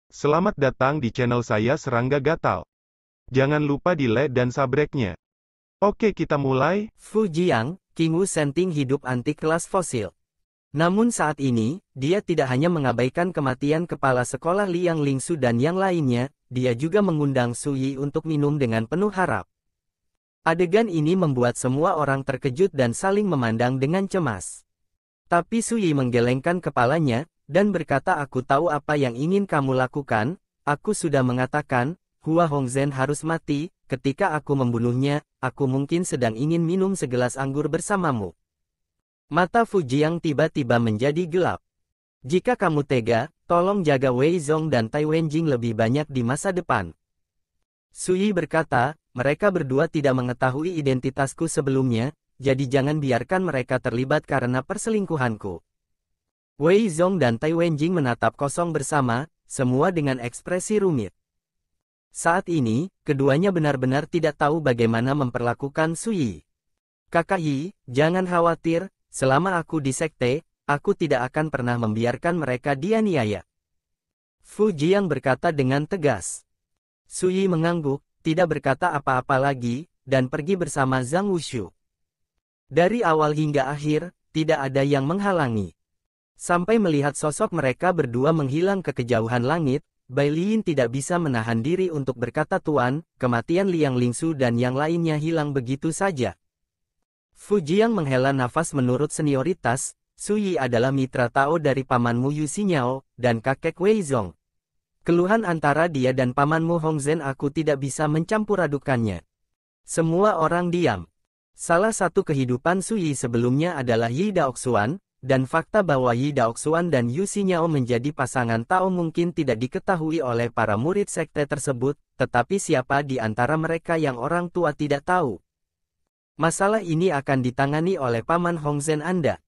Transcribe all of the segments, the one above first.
Selamat datang di channel saya Serangga Gatal. Jangan lupa di like dan subscribe-nya. Oke, kita mulai. Fu Jiang, King Wu Senting hidup antik kelas fosil. Namun saat ini, dia tidak hanya mengabaikan kematian kepala sekolah Liang Lingsu dan yang lainnya, dia juga mengundang Su Yi untuk minum dengan penuh harap. Adegan ini membuat semua orang terkejut dan saling memandang dengan cemas. Tapi Su Yi menggelengkan kepalanya, dan berkata, "Aku tahu apa yang ingin kamu lakukan, aku sudah mengatakan, Hua Hongzhen harus mati, ketika aku membunuhnya, aku mungkin sedang ingin minum segelas anggur bersamamu." Mata Fu Jiang tiba-tiba menjadi gelap. "Jika kamu tega, tolong jaga Wei Zong dan Tai Wenjing lebih banyak di masa depan." Su Yi berkata, "Mereka berdua tidak mengetahui identitasku sebelumnya, jadi jangan biarkan mereka terlibat karena perselingkuhanku." Wei Zong dan Tai Wenjing menatap kosong bersama, semua dengan ekspresi rumit. Saat ini, keduanya benar-benar tidak tahu bagaimana memperlakukan Su Yi. "Kakak Yi, jangan khawatir, selama aku di sekte, aku tidak akan pernah membiarkan mereka dianiaya." Fu Jiang berkata dengan tegas. Su Yi mengangguk, tidak berkata apa-apa lagi, dan pergi bersama Zhang Wushu. Dari awal hingga akhir, tidak ada yang menghalangi. Sampai melihat sosok mereka berdua menghilang ke kejauhan langit, Bai Liyin tidak bisa menahan diri untuk berkata, "Tuan, kematian Liang Lingsu dan yang lainnya hilang begitu saja." Fu Jiang menghela nafas. Menurut senioritas, Su Yi adalah mitra Tao dari pamanmu Yu Xinyao, dan kakek Wei Zong. Keluhan antara dia dan pamanmu Hongzhen aku tidak bisa mencampuradukannya. Semua orang diam. Salah satu kehidupan Su Yi sebelumnya adalah Yi Daoxuan, dan fakta bahwa Yi Daoxuan dan Yu Xinyao menjadi pasangan Tao mungkin tidak diketahui oleh para murid sekte tersebut, tetapi siapa di antara mereka yang orang tua tidak tahu? Masalah ini akan ditangani oleh paman Hongzhen Anda.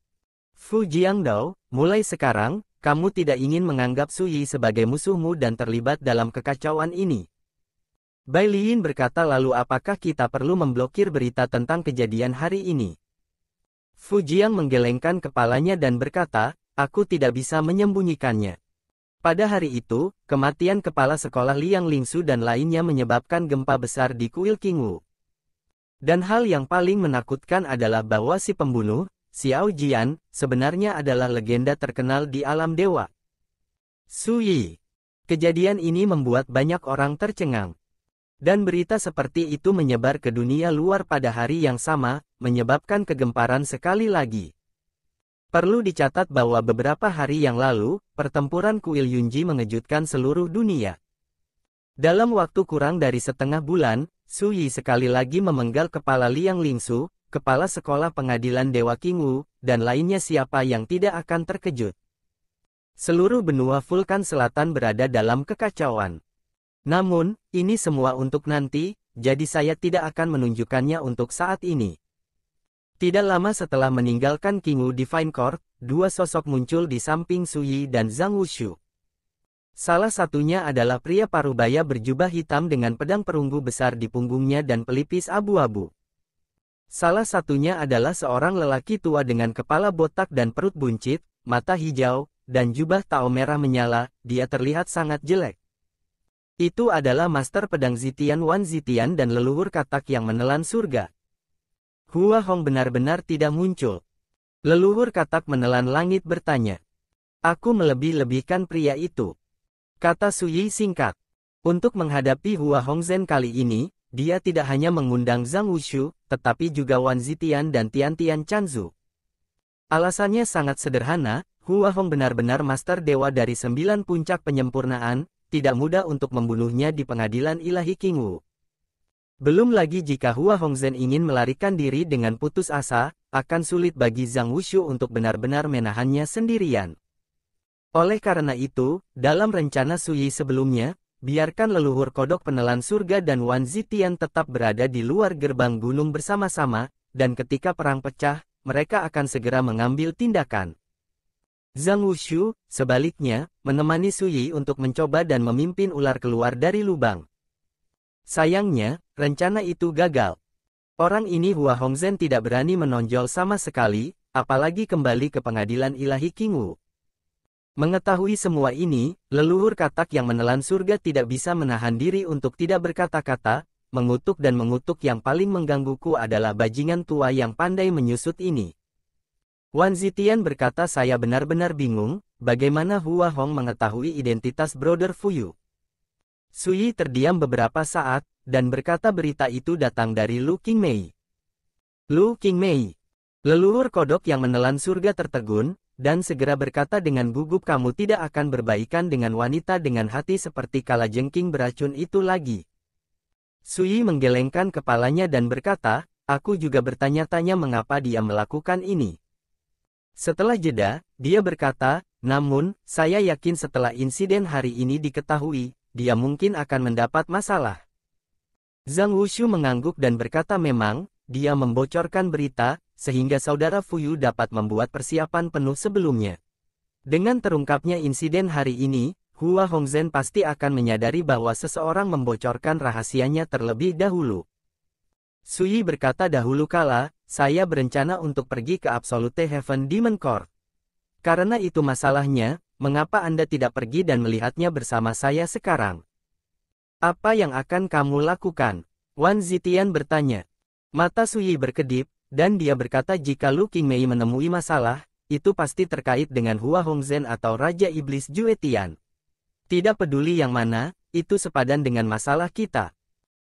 Fu Jiangdao, mulai sekarang, kamu tidak ingin menganggap Su Yi sebagai musuhmu dan terlibat dalam kekacauan ini. Bai Liyin berkata, "Lalu apakah kita perlu memblokir berita tentang kejadian hari ini?" Fu Jiang menggelengkan kepalanya dan berkata, "Aku tidak bisa menyembunyikannya. Pada hari itu, kematian kepala sekolah Liang Lingsu dan lainnya menyebabkan gempa besar di kuil King Wu. Dan hal yang paling menakutkan adalah bahwa si pembunuh, Xiao Jian, sebenarnya adalah legenda terkenal di alam dewa. Su Yi." Kejadian ini membuat banyak orang tercengang. Dan berita seperti itu menyebar ke dunia luar pada hari yang sama, menyebabkan kegemparan sekali lagi. Perlu dicatat bahwa beberapa hari yang lalu, pertempuran kuil Yunji mengejutkan seluruh dunia. Dalam waktu kurang dari setengah bulan, Su Yi sekali lagi memenggal kepala Liang Lingsu, kepala sekolah pengadilan Dewa King Wu, dan lainnya. Siapa yang tidak akan terkejut? Seluruh benua Vulkan Selatan berada dalam kekacauan. Namun, ini semua untuk nanti, jadi saya tidak akan menunjukkannya untuk saat ini. Tidak lama setelah meninggalkan King Wu Divine Court, dua sosok muncul di samping Su Yi dan Zhang Wushu. Salah satunya adalah pria parubaya berjubah hitam dengan pedang perunggu besar di punggungnya dan pelipis abu-abu. Salah satunya adalah seorang lelaki tua dengan kepala botak dan perut buncit, mata hijau, dan jubah Tao merah menyala. Dia terlihat sangat jelek. Itu adalah Master Pedang Zitian Wan Zitian dan leluhur katak yang menelan surga. Hua Hong benar-benar tidak muncul. Leluhur katak menelan langit bertanya. "Aku melebih-lebihkan pria itu," kata Su Yi singkat. Untuk menghadapi Hua Hongzhen kali ini, dia tidak hanya mengundang Zhang Wushu, tetapi juga Wan Zitian dan Tian Chanzu. Alasannya sangat sederhana, Hua Hong benar-benar Master Dewa dari 9 puncak penyempurnaan. Tidak mudah untuk membunuhnya di pengadilan ilahi King Wu. Belum lagi jika Hua Hongzhen ingin melarikan diri dengan putus asa, akan sulit bagi Zhang Wushu untuk benar-benar menahannya sendirian. Oleh karena itu, dalam rencana Su Yi sebelumnya, biarkan leluhur kodok penelan surga dan Wan Zitian tetap berada di luar gerbang gunung bersama-sama, dan ketika perang pecah, mereka akan segera mengambil tindakan. Zhang Wushu, sebaliknya, menemani Su Yi untuk mencoba dan memimpin ular keluar dari lubang. Sayangnya, rencana itu gagal. Orang ini Hua Hongzhen tidak berani menonjol sama sekali, apalagi kembali ke pengadilan ilahi King Wu. Mengetahui semua ini, leluhur katak yang menelan surga tidak bisa menahan diri untuk tidak berkata-kata, mengutuk dan mengutuk yang paling menggangguku adalah bajingan tua yang pandai menyusut ini. Wan Zitian berkata saya benar-benar bingung, bagaimana Hua Hong mengetahui identitas Brother Fuyu. Sui terdiam beberapa saat, dan berkata berita itu datang dari Lu Qingmei. Lu Qingmei. Leluhur kodok yang menelan surga tertegun, dan segera berkata dengan gugup kamu tidak akan berbaikan dengan wanita dengan hati seperti kalajengking beracun itu lagi. Sui menggelengkan kepalanya dan berkata, aku juga bertanya-tanya mengapa dia melakukan ini. Setelah jeda, dia berkata, namun, saya yakin setelah insiden hari ini diketahui, dia mungkin akan mendapat masalah. Zhang Wushu mengangguk dan berkata memang, dia membocorkan berita, sehingga saudara Fuyu dapat membuat persiapan penuh sebelumnya. Dengan terungkapnya insiden hari ini, Hua Hongzhen pasti akan menyadari bahwa seseorang membocorkan rahasianya terlebih dahulu. Sui berkata dahulu kala, saya berencana untuk pergi ke Absolute Heaven Demon Court. Karena itu masalahnya, mengapa Anda tidak pergi dan melihatnya bersama saya sekarang? Apa yang akan kamu lakukan? Wan Zitian bertanya. Mata Sui berkedip, dan dia berkata jika Lu Qingmei menemui masalah, itu pasti terkait dengan Hua Hongzhen atau Raja Iblis Juetian. Tidak peduli yang mana, itu sepadan dengan masalah kita.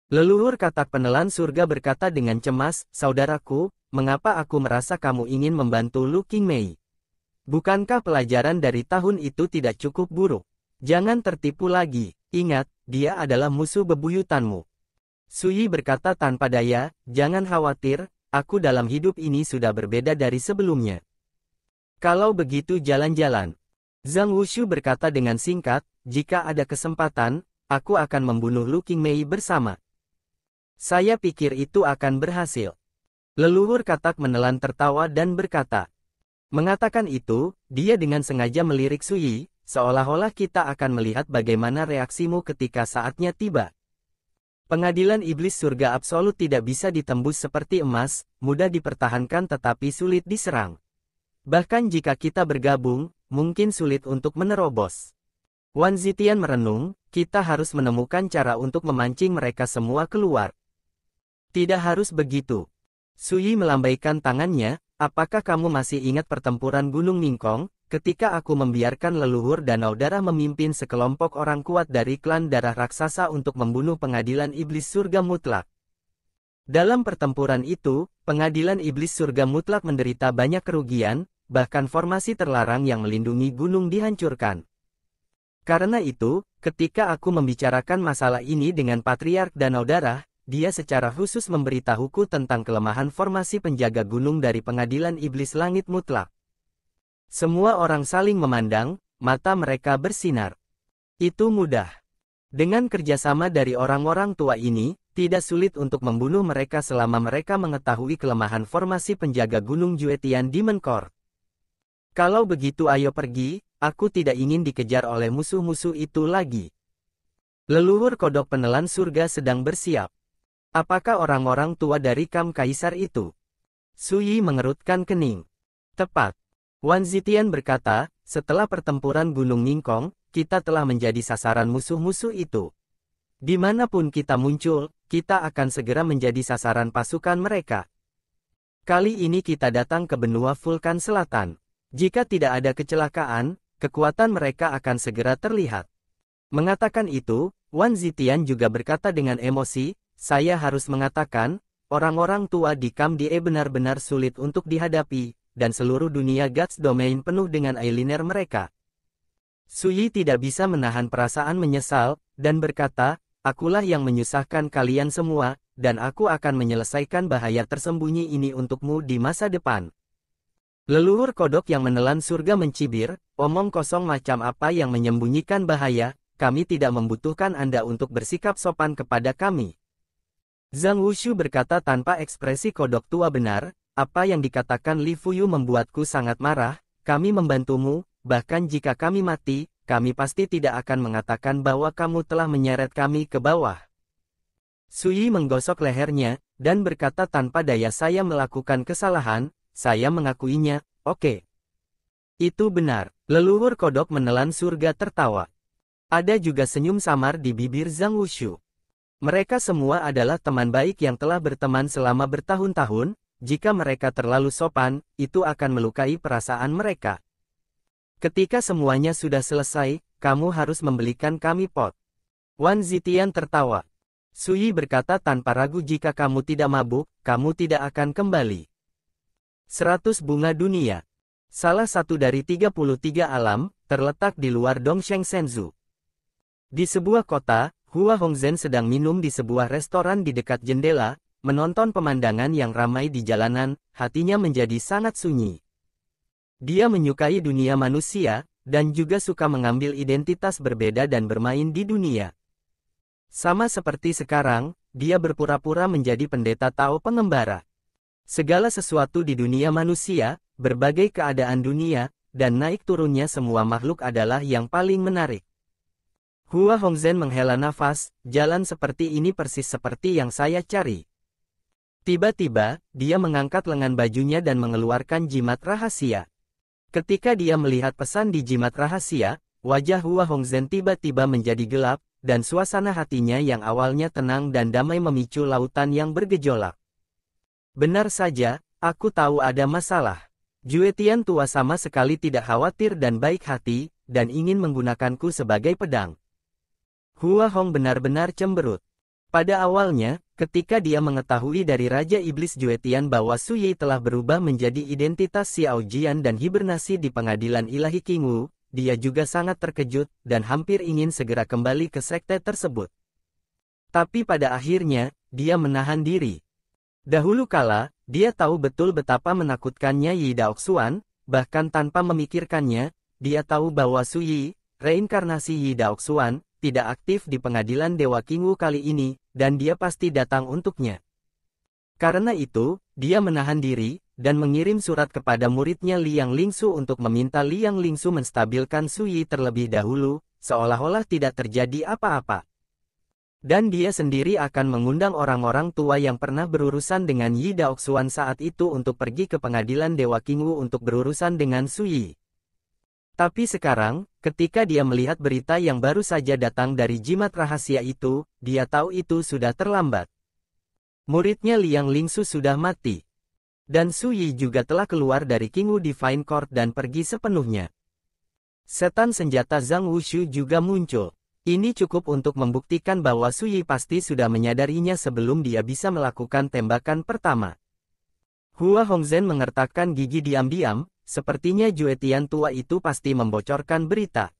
Leluhur katak penelan surga berkata dengan cemas, saudaraku, mengapa aku merasa kamu ingin membantu Lu Qingmei? Bukankah pelajaran dari tahun itu tidak cukup buruk? Jangan tertipu lagi, ingat, dia adalah musuh bebuyutanmu. Sui berkata tanpa daya, jangan khawatir, aku dalam hidup ini sudah berbeda dari sebelumnya. Kalau begitu jalan-jalan. Zhang Wushu berkata dengan singkat, jika ada kesempatan, aku akan membunuh Lu Qingmei bersama. Saya pikir itu akan berhasil. Leluhur katak menelan tertawa dan berkata. Mengatakan itu, dia dengan sengaja melirik Sui, seolah-olah kita akan melihat bagaimana reaksimu ketika saatnya tiba. Pengadilan iblis surga absolut tidak bisa ditembus seperti emas, mudah dipertahankan tetapi sulit diserang. Bahkan jika kita bergabung, mungkin sulit untuk menerobos. Wan Zitian merenung, kita harus menemukan cara untuk memancing mereka semua keluar. Tidak harus begitu. Sui melambaikan tangannya, apakah kamu masih ingat pertempuran Gunung Ningkong, ketika aku membiarkan leluhur Danau Darah memimpin sekelompok orang kuat dari klan darah raksasa untuk membunuh pengadilan iblis surga mutlak. Dalam pertempuran itu, pengadilan iblis surga mutlak menderita banyak kerugian, bahkan formasi terlarang yang melindungi gunung dihancurkan. Karena itu, ketika aku membicarakan masalah ini dengan Patriark Danau Darah, dia secara khusus memberitahuku tentang kelemahan formasi penjaga gunung dari pengadilan iblis langit mutlak. Semua orang saling memandang, mata mereka bersinar. Itu mudah. Dengan kerjasama dari orang-orang tua ini, tidak sulit untuk membunuh mereka selama mereka mengetahui kelemahan formasi penjaga gunung Juetian Demon Court. Kalau begitu ayo pergi, aku tidak ingin dikejar oleh musuh-musuh itu lagi. Leluhur kodok penelan surga sedang bersiap. Apakah orang-orang tua dari Kam Kaisar itu? Sui mengerutkan kening. Tepat. Wan Zitian berkata, setelah pertempuran Gunung Ningkong, kita telah menjadi sasaran musuh-musuh itu. Dimanapun kita muncul, kita akan segera menjadi sasaran pasukan mereka. Kali ini kita datang ke benua Vulkan Selatan. Jika tidak ada kecelakaan, kekuatan mereka akan segera terlihat. Mengatakan itu, Wan Zitian juga berkata dengan emosi, saya harus mengatakan, orang-orang tua di Kam Die benar-benar sulit untuk dihadapi, dan seluruh dunia Gods Domain penuh dengan eyeliner mereka. Sui tidak bisa menahan perasaan menyesal, dan berkata, akulah yang menyusahkan kalian semua, dan aku akan menyelesaikan bahaya tersembunyi ini untukmu di masa depan. Leluhur kodok yang menelan surga mencibir, omong kosong macam apa yang menyembunyikan bahaya, kami tidak membutuhkan Anda untuk bersikap sopan kepada kami. Zhang Wushu berkata tanpa ekspresi kodok tua benar, apa yang dikatakan Li Fuyu membuatku sangat marah, kami membantumu, bahkan jika kami mati, kami pasti tidak akan mengatakan bahwa kamu telah menyeret kami ke bawah. Sui menggosok lehernya, dan berkata tanpa daya saya melakukan kesalahan, saya mengakuinya, oke. Itu benar. Leluhur kodok menelan surga tertawa. Ada juga senyum samar di bibir Zhang Wushu. Mereka semua adalah teman baik yang telah berteman selama bertahun-tahun. Jika mereka terlalu sopan, itu akan melukai perasaan mereka. Ketika semuanya sudah selesai, kamu harus membelikan kami pot. Wan Zitian tertawa. Sui berkata tanpa ragu, jika kamu tidak mabuk, kamu tidak akan kembali. 100 bunga dunia. Salah satu dari 33 alam, terletak di luar Dongsheng Shenzhou. Di sebuah kota, Hua Hongzhen sedang minum di sebuah restoran di dekat jendela, menonton pemandangan yang ramai di jalanan, hatinya menjadi sangat sunyi. Dia menyukai dunia manusia, dan juga suka mengambil identitas berbeda dan bermain di dunia. Sama seperti sekarang, dia berpura-pura menjadi pendeta Tao pengembara. Segala sesuatu di dunia manusia, berbagai keadaan dunia, dan naik turunnya semua makhluk adalah yang paling menarik. Hua Hongzhen menghela nafas, jalan seperti ini persis seperti yang saya cari. Tiba-tiba, dia mengangkat lengan bajunya dan mengeluarkan jimat rahasia. Ketika dia melihat pesan di jimat rahasia, wajah Hua Hongzhen tiba-tiba menjadi gelap, dan suasana hatinya yang awalnya tenang dan damai memicu lautan yang bergejolak. Benar saja, aku tahu ada masalah. Juetian tua sama sekali tidak khawatir dan baik hati, dan ingin menggunakanku sebagai pedang. Hua Hong benar-benar cemberut. Pada awalnya, ketika dia mengetahui dari Raja Iblis Juetian bahwa Su Yi telah berubah menjadi identitas Xiao Jian dan hibernasi di pengadilan ilahi Qingwu, dia juga sangat terkejut, dan hampir ingin segera kembali ke sekte tersebut. Tapi pada akhirnya, dia menahan diri. Dahulu kala, dia tahu betul betapa menakutkannya Yi Daoxuan, bahkan tanpa memikirkannya, dia tahu bahwa Su Yi, reinkarnasi Yi Daoxuan, tidak aktif di pengadilan Dewa Qingwu kali ini, dan dia pasti datang untuknya. Karena itu, dia menahan diri, dan mengirim surat kepada muridnya Liang Lingsu untuk meminta Liang Lingsu menstabilkan Su Yi terlebih dahulu, seolah-olah tidak terjadi apa-apa. Dan dia sendiri akan mengundang orang-orang tua yang pernah berurusan dengan Yi Daoxuan saat itu untuk pergi ke pengadilan Dewa Qingwu untuk berurusan dengan Su Yi. Tapi sekarang, ketika dia melihat berita yang baru saja datang dari jimat rahasia itu, dia tahu itu sudah terlambat. Muridnya Liang Lingsu sudah mati. Dan Su Yi juga telah keluar dari Qingwu Divine Court dan pergi sepenuhnya. Setan senjata Zhang Wushu juga muncul. Ini cukup untuk membuktikan bahwa Su Yi pasti sudah menyadarinya sebelum dia bisa melakukan tembakan pertama. Hua Hongzhen mengertakkan gigi diam-diam, sepertinya Juetian tua itu pasti membocorkan berita.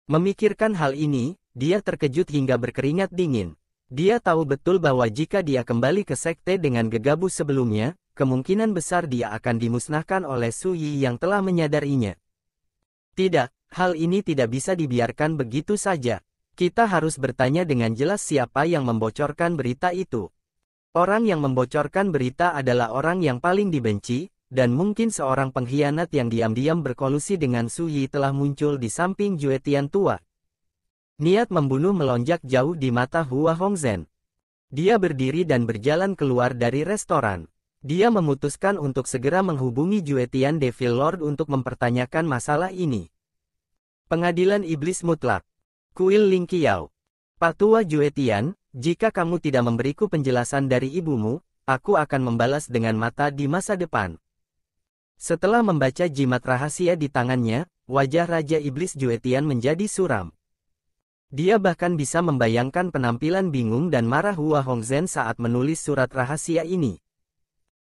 Memikirkan hal ini, dia terkejut hingga berkeringat dingin. Dia tahu betul bahwa jika dia kembali ke sekte dengan gegabah sebelumnya, kemungkinan besar dia akan dimusnahkan oleh Su Yi yang telah menyadarinya. Tidak, hal ini tidak bisa dibiarkan begitu saja. Kita harus bertanya dengan jelas siapa yang membocorkan berita itu. Orang yang membocorkan berita adalah orang yang paling dibenci, dan mungkin seorang pengkhianat yang diam-diam berkolusi dengan Su Yi telah muncul di samping Juetian tua. Niat membunuh melonjak jauh di mata Hua Hongzhen. Dia berdiri dan berjalan keluar dari restoran. Dia memutuskan untuk segera menghubungi Juetian Devil Lord untuk mempertanyakan masalah ini. Pengadilan Iblis Mutlak. Kuil Ling Qiao. Patua Juetian, jika kamu tidak memberiku penjelasan dari ibumu, aku akan membalas dengan mata di masa depan. Setelah membaca jimat rahasia di tangannya, wajah Raja Iblis Juetian menjadi suram. Dia bahkan bisa membayangkan penampilan bingung dan marah Hua Hongzhen saat menulis surat rahasia ini.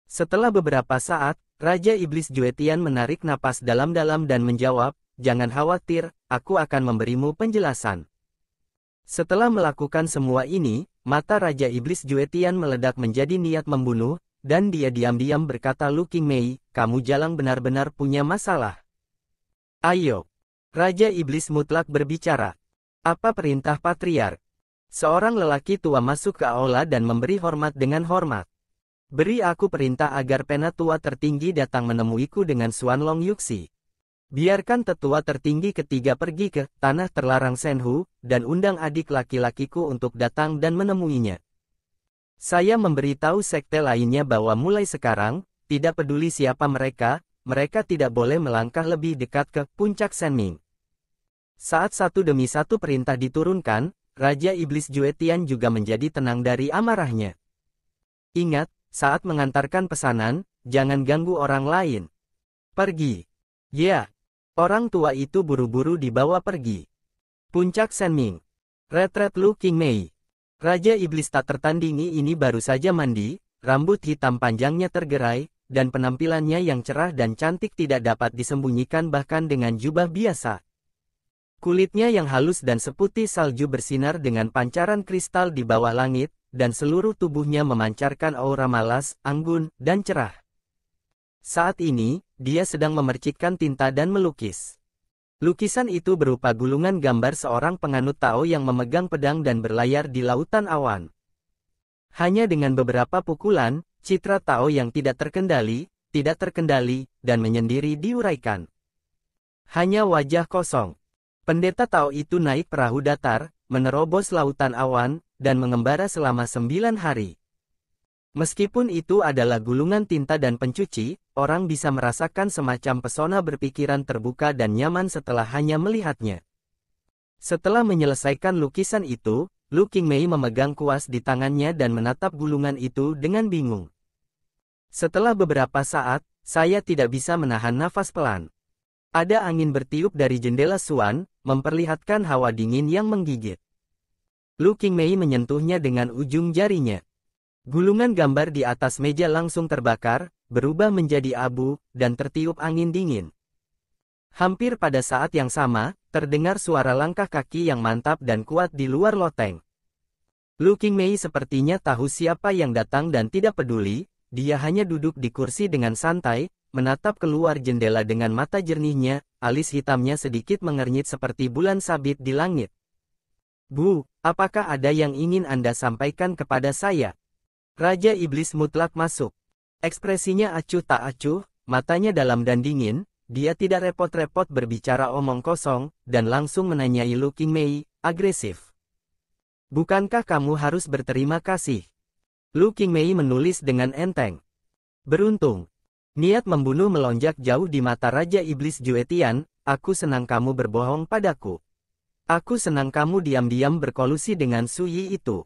Setelah beberapa saat, Raja Iblis Juetian menarik napas dalam-dalam dan menjawab, "Jangan khawatir, aku akan memberimu penjelasan." Setelah melakukan semua ini, mata Raja Iblis Juetian meledak menjadi niat membunuh, dan dia diam-diam berkata, "Lu Qingmei, kamu jalang benar-benar punya masalah. Ayo." Raja Iblis Mutlak berbicara. "Apa perintah Patriark?" Seorang lelaki tua masuk ke aula dan memberi hormat dengan hormat. "Beri aku perintah agar penatua tertinggi datang menemuiku dengan Xuan Long Yuxi. Biarkan tetua tertinggi ketiga pergi ke tanah terlarang Shenhu, dan undang adik laki-lakiku untuk datang dan menemuinya. Saya memberitahu sekte lainnya bahwa mulai sekarang, tidak peduli siapa mereka, mereka tidak boleh melangkah lebih dekat ke puncak Senming. Saat satu demi satu perintah diturunkan, Raja Iblis Juetian juga menjadi tenang dari amarahnya. Ingat, saat mengantarkan pesanan, jangan ganggu orang lain. Pergi. Ya. Orang tua itu buru-buru dibawa pergi. Puncak Senming. Retret Lu Qingmei. Raja Iblis tak tertandingi ini baru saja mandi, rambut hitam panjangnya tergerai, dan penampilannya yang cerah dan cantik tidak dapat disembunyikan bahkan dengan jubah biasa. Kulitnya yang halus dan seputih salju bersinar dengan pancaran kristal di bawah langit, dan seluruh tubuhnya memancarkan aura malas, anggun, dan cerah. Saat ini, dia sedang memercikkan tinta dan melukis. Lukisan itu berupa gulungan gambar seorang penganut Tao yang memegang pedang dan berlayar di lautan awan. Hanya dengan beberapa pukulan, citra Tao yang tidak terkendali, dan menyendiri diuraikan. Hanya wajah kosong. Pendeta Tao itu naik perahu datar, menerobos lautan awan, dan mengembara selama 9 hari. Meskipun itu adalah gulungan tinta dan pencuci, orang bisa merasakan semacam pesona berpikiran terbuka dan nyaman setelah hanya melihatnya. Setelah menyelesaikan lukisan itu, Lu Qingmei memegang kuas di tangannya dan menatap gulungan itu dengan bingung. Setelah beberapa saat, saya tidak bisa menahan nafas pelan. Ada angin bertiup dari jendela Suan, memperlihatkan hawa dingin yang menggigit. Lu Qingmei menyentuhnya dengan ujung jarinya. Gulungan gambar di atas meja langsung terbakar, berubah menjadi abu, dan tertiup angin dingin. Hampir pada saat yang sama, terdengar suara langkah kaki yang mantap dan kuat di luar loteng. Lu Qingmei sepertinya tahu siapa yang datang dan tidak peduli, dia hanya duduk di kursi dengan santai, menatap keluar jendela dengan mata jernihnya, alis hitamnya sedikit mengernyit seperti bulan sabit di langit. Bu, apakah ada yang ingin Anda sampaikan kepada saya? Raja Iblis mutlak masuk. Ekspresinya acuh tak acuh, matanya dalam dan dingin, dia tidak repot-repot berbicara omong kosong, dan langsung menanyai Lu Qingmei, agresif. Bukankah kamu harus berterima kasih? Lu Qingmei menulis dengan enteng. Beruntung. Niat membunuh melonjak jauh di mata Raja Iblis Juetian, aku senang kamu berbohong padaku. Aku senang kamu diam-diam berkolusi dengan Suyi itu.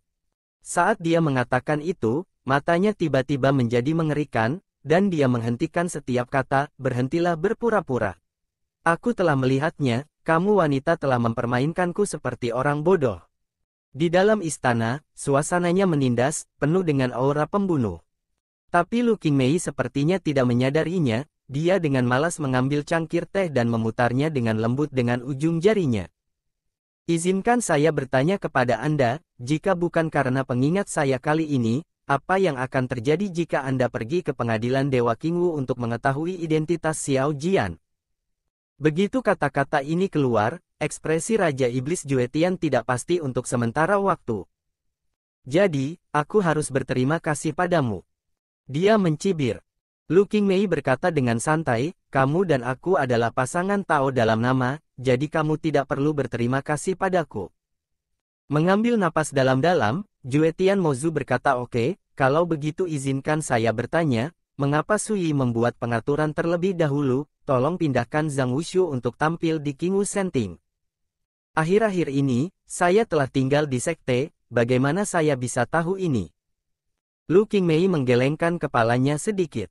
Saat dia mengatakan itu, matanya tiba-tiba menjadi mengerikan, dan dia menghentikan setiap kata, berhentilah berpura-pura. Aku telah melihatnya, kamu wanita telah mempermainkanku seperti orang bodoh. Di dalam istana, suasananya menindas, penuh dengan aura pembunuh. Tapi Lu Qingmei sepertinya tidak menyadarinya, dia dengan malas mengambil cangkir teh dan memutarnya dengan lembut dengan ujung jarinya. Izinkan saya bertanya kepada Anda, jika bukan karena pengingat saya kali ini, apa yang akan terjadi jika Anda pergi ke pengadilan Dewa Qingwu untuk mengetahui identitas Xiao Jian? Begitu kata-kata ini keluar, ekspresi Raja Iblis Juetian tidak pasti untuk sementara waktu. Jadi, aku harus berterima kasih padamu. Dia mencibir. Lu Qingmei berkata dengan santai, kamu dan aku adalah pasangan Tao dalam nama, jadi kamu tidak perlu berterima kasih padaku. Mengambil napas dalam-dalam, Juetian Mozu berkata oke, kalau begitu izinkan saya bertanya, mengapa Suyi membuat pengaturan terlebih dahulu, tolong pindahkan Zhang Wushu untuk tampil di Qingwu Senting. Akhir-akhir ini, saya telah tinggal di sekte, bagaimana saya bisa tahu ini? Lu Qingmei menggelengkan kepalanya sedikit.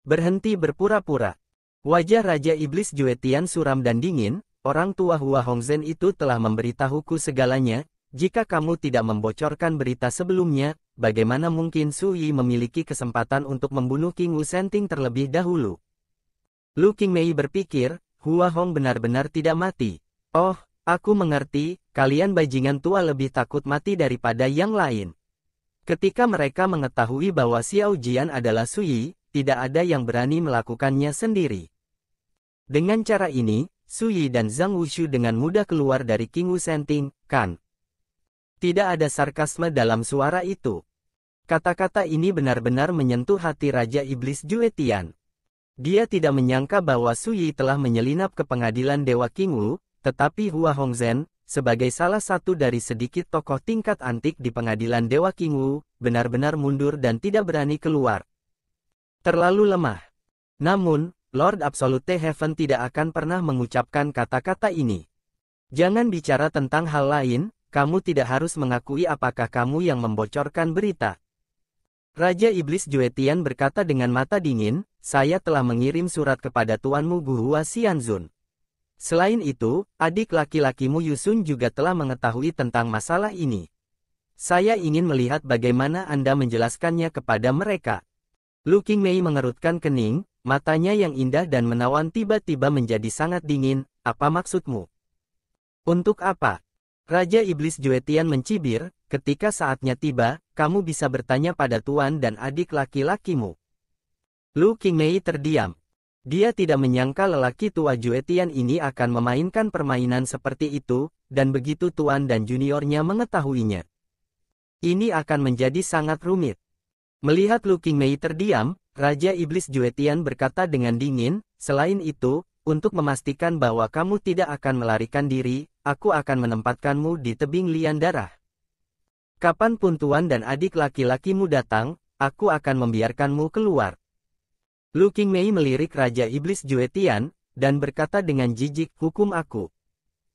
Berhenti berpura-pura. Wajah Raja Iblis Juetian suram dan dingin, orang tua Hua Hongzhen itu telah memberitahuku segalanya, jika kamu tidak membocorkan berita sebelumnya, bagaimana mungkin Suyi memiliki kesempatan untuk membunuh Qingwu Senting terlebih dahulu? Lu Qingmei berpikir, Hua Hong benar-benar tidak mati. Oh, aku mengerti, kalian bajingan tua lebih takut mati daripada yang lain. Ketika mereka mengetahui bahwa Xiao Jian adalah Suyi, tidak ada yang berani melakukannya sendiri. Dengan cara ini, Suyi dan Zhang Wushu dengan mudah keluar dari Qingwu Senting, kan? Tidak ada sarkasme dalam suara itu. Kata-kata ini benar-benar menyentuh hati Raja Iblis Juetian. Dia tidak menyangka bahwa Suyi telah menyelinap ke pengadilan Dewa Qingwu, tetapi Hua Hongzhen, sebagai salah satu dari sedikit tokoh tingkat antik di pengadilan Dewa Qingwu, benar-benar mundur dan tidak berani keluar. Terlalu lemah. Namun, Lord Absolute Heaven tidak akan pernah mengucapkan kata-kata ini. Jangan bicara tentang hal lain, kamu tidak harus mengakui apakah kamu yang membocorkan berita. Raja Iblis Juetian berkata dengan mata dingin, saya telah mengirim surat kepada tuanmu Guhua Xianzun. Selain itu, adik laki-lakimu Yusun juga telah mengetahui tentang masalah ini. Saya ingin melihat bagaimana Anda menjelaskannya kepada mereka. Lu Qingmei mengerutkan kening, matanya yang indah dan menawan tiba-tiba menjadi sangat dingin. Apa maksudmu? Untuk apa? Raja Iblis Juetian mencibir, ketika saatnya tiba, kamu bisa bertanya pada tuan dan adik laki-lakimu. Lu Qingmei terdiam. Dia tidak menyangka lelaki tua Juetian ini akan memainkan permainan seperti itu, dan begitu tuan dan juniornya mengetahuinya. Ini akan menjadi sangat rumit. Melihat Lu Qingmei terdiam, Raja Iblis Juetian berkata dengan dingin, selain itu, untuk memastikan bahwa kamu tidak akan melarikan diri, aku akan menempatkanmu di tebing lian darah. Kapanpun tuan dan adik laki-lakimu datang, aku akan membiarkanmu keluar. Lu Qingmei melirik Raja Iblis Juetian, dan berkata dengan jijik, hukum aku.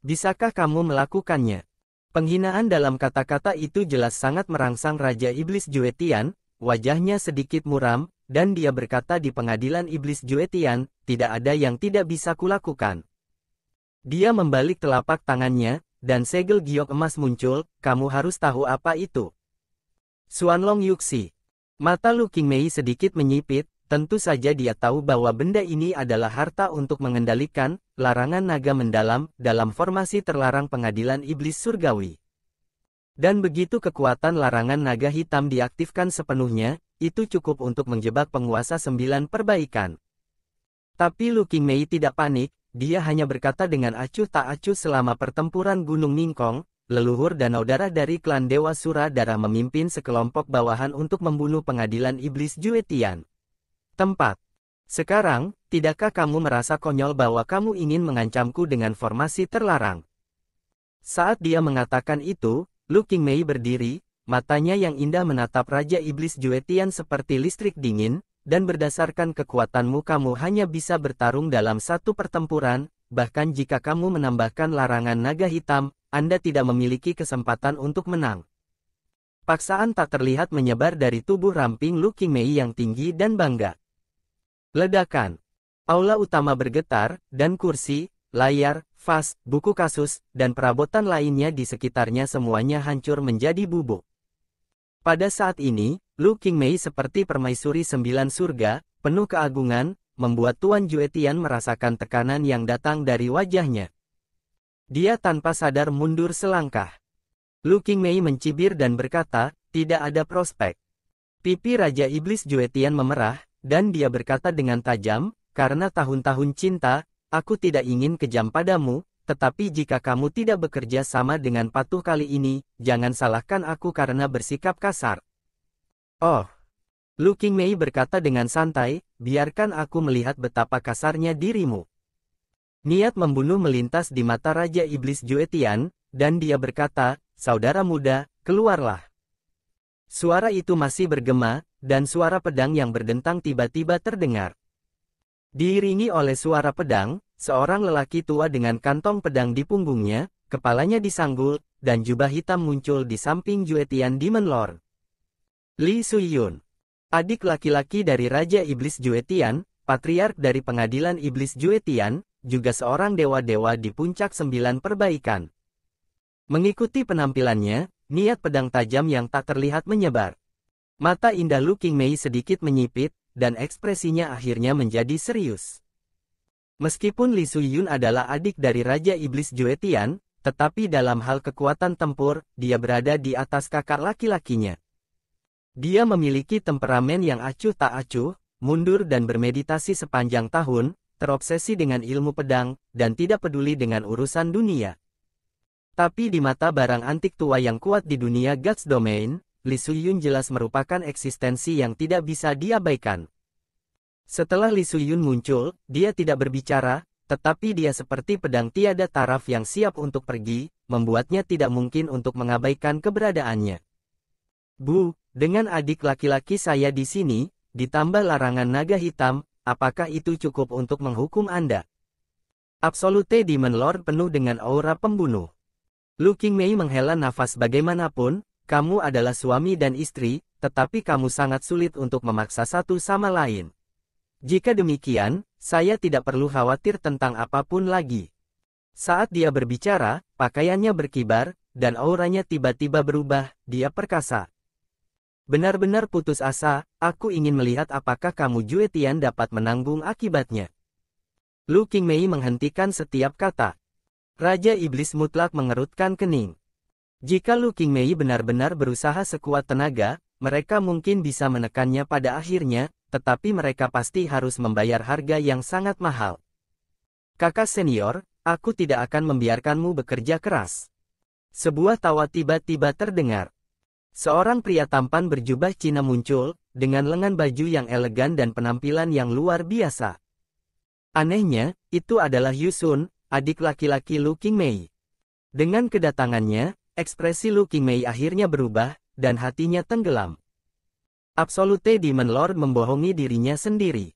Bisakah kamu melakukannya? Penghinaan dalam kata-kata itu jelas sangat merangsang Raja Iblis Juetian, wajahnya sedikit muram, dan dia berkata di pengadilan Iblis Juetian, tidak ada yang tidak bisa kulakukan. Dia membalik telapak tangannya, dan segel giok emas muncul, kamu harus tahu apa itu. Xuanlong Yuxi. Mata Lu Qingmei sedikit menyipit, tentu saja dia tahu bahwa benda ini adalah harta untuk mengendalikan larangan naga mendalam dalam formasi terlarang pengadilan iblis surgawi. Dan begitu kekuatan larangan naga hitam diaktifkan sepenuhnya, itu cukup untuk menjebak penguasa 9 perbaikan. Tapi Lu Qingmei tidak panik, dia hanya berkata dengan acuh tak acuh selama pertempuran Gunung Ningkong, leluhur danau darah dari klan Dewa Sura Darah memimpin sekelompok bawahan untuk membunuh pengadilan iblis Juetian. Tempat. Sekarang, tidakkah kamu merasa konyol bahwa kamu ingin mengancamku dengan formasi terlarang? Saat dia mengatakan itu, Lu Qingmei berdiri, matanya yang indah menatap Raja Iblis Juetian seperti listrik dingin, dan berdasarkan kekuatanmu kamu hanya bisa bertarung dalam satu pertempuran, bahkan jika kamu menambahkan larangan naga hitam, Anda tidak memiliki kesempatan untuk menang. Paksaan tak terlihat menyebar dari tubuh ramping Lu Qingmei yang tinggi dan bangga. Ledakan. Aula utama bergetar, dan kursi, layar, vas, buku kasus, dan perabotan lainnya di sekitarnya semuanya hancur menjadi bubuk. Pada saat ini, Lu Qingmei seperti permaisuri 9 surga, penuh keagungan, membuat Tuan Juetian merasakan tekanan yang datang dari wajahnya. Dia tanpa sadar mundur selangkah. Lu Qingmei mencibir dan berkata, tidak ada prospek. Pipi Raja Iblis Juetian memerah, dan dia berkata dengan tajam, karena tahun-tahun cinta, aku tidak ingin kejam padamu, tetapi jika kamu tidak bekerja sama dengan patuh kali ini, jangan salahkan aku karena bersikap kasar. Oh. Lu Qingmei berkata dengan santai, biarkan aku melihat betapa kasarnya dirimu. Niat membunuh melintas di mata Raja Iblis Juetian, dan dia berkata, saudara muda, keluarlah. Suara itu masih bergema, dan suara pedang yang berdentang tiba-tiba terdengar. Diiringi oleh suara pedang, seorang lelaki tua dengan kantong pedang di punggungnya, kepalanya disanggul, dan jubah hitam muncul di samping Juetian Demon Lord. Li Suyun. Adik laki-laki dari Raja Iblis Juetian, patriark dari pengadilan Iblis Juetian, juga seorang dewa-dewa di puncak 9 perbaikan. Mengikuti penampilannya, niat pedang tajam yang tak terlihat menyebar. Mata indah Lu Qingmei sedikit menyipit, dan ekspresinya akhirnya menjadi serius. Meskipun Li Suyun adalah adik dari Raja Iblis Juetian, tetapi dalam hal kekuatan tempur, dia berada di atas kakak laki-lakinya. Dia memiliki temperamen yang acuh tak acuh, mundur dan bermeditasi sepanjang tahun, terobsesi dengan ilmu pedang, dan tidak peduli dengan urusan dunia. Tapi di mata barang antik tua yang kuat di dunia God's Domain, Li Suyun jelas merupakan eksistensi yang tidak bisa diabaikan. Setelah Li Suyun muncul, dia tidak berbicara, tetapi dia seperti pedang tiada taraf yang siap untuk pergi, membuatnya tidak mungkin untuk mengabaikan keberadaannya. Bu, dengan adik laki-laki saya di sini, ditambah larangan naga hitam, apakah itu cukup untuk menghukum Anda? Absolute Demon Lord penuh dengan aura pembunuh. Lu Qingmei menghela nafas. Bagaimanapun, kamu adalah suami dan istri, tetapi kamu sangat sulit untuk memaksa satu sama lain. Jika demikian, saya tidak perlu khawatir tentang apapun lagi. Saat dia berbicara, pakaiannya berkibar, dan auranya tiba-tiba berubah. Dia perkasa. Benar-benar putus asa, aku ingin melihat apakah kamu Jue Tian dapat menanggung akibatnya. Lu Qingmei menghentikan setiap kata. Raja Iblis Mutlak mengerutkan kening. Jika Lu Qingmei benar-benar berusaha sekuat tenaga, mereka mungkin bisa menekannya pada akhirnya, tetapi mereka pasti harus membayar harga yang sangat mahal. Kakak senior, aku tidak akan membiarkanmu bekerja keras. Sebuah tawa tiba-tiba terdengar. Seorang pria tampan berjubah Cina muncul, dengan lengan baju yang elegan dan penampilan yang luar biasa. Anehnya, itu adalah Yusun, adik laki-laki Lu Qingmei. Dengan kedatangannya, ekspresi Lu Qingmei akhirnya berubah, dan hatinya tenggelam. Absolute Demon Lord membohongi dirinya sendiri.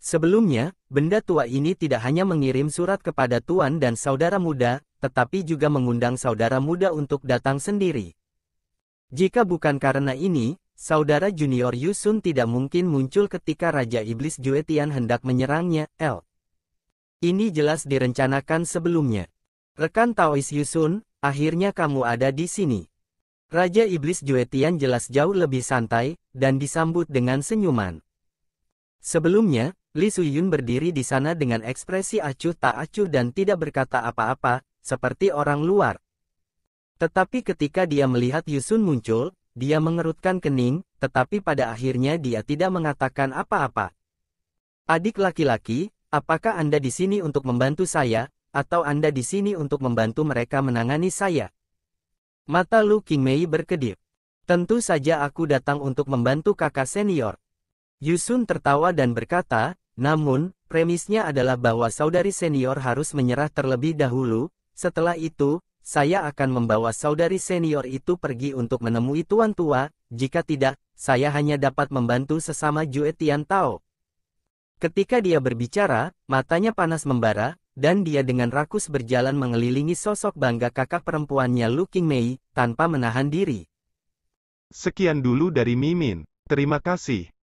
Sebelumnya, benda tua ini tidak hanya mengirim surat kepada tuan dan saudara muda, tetapi juga mengundang saudara muda untuk datang sendiri. Jika bukan karena ini, saudara junior Yusun tidak mungkin muncul ketika Raja Iblis Jue Tian hendak menyerangnya. Ini jelas direncanakan sebelumnya. Rekan Taois Yusun, akhirnya kamu ada di sini. Raja Iblis Jue Tian jelas jauh lebih santai, dan disambut dengan senyuman. Sebelumnya, Li Suyun berdiri di sana dengan ekspresi acuh tak acuh dan tidak berkata apa-apa, seperti orang luar. Tetapi ketika dia melihat Yusun muncul, dia mengerutkan kening, tetapi pada akhirnya dia tidak mengatakan apa-apa. Adik laki-laki, apakah Anda di sini untuk membantu saya, atau Anda di sini untuk membantu mereka menangani saya? Mata Lu Qingmei berkedip. Tentu saja aku datang untuk membantu kakak senior. Yusun tertawa dan berkata, namun, premisnya adalah bahwa saudari senior harus menyerah terlebih dahulu, setelah itu, saya akan membawa saudari senior itu pergi untuk menemui tuan tua, jika tidak, saya hanya dapat membantu sesama Jue Tian Tao. Ketika dia berbicara, matanya panas membara, dan dia dengan rakus berjalan mengelilingi sosok bangga kakak perempuannya Lu Qingmei, tanpa menahan diri. Sekian dulu dari Mimin. Terima kasih.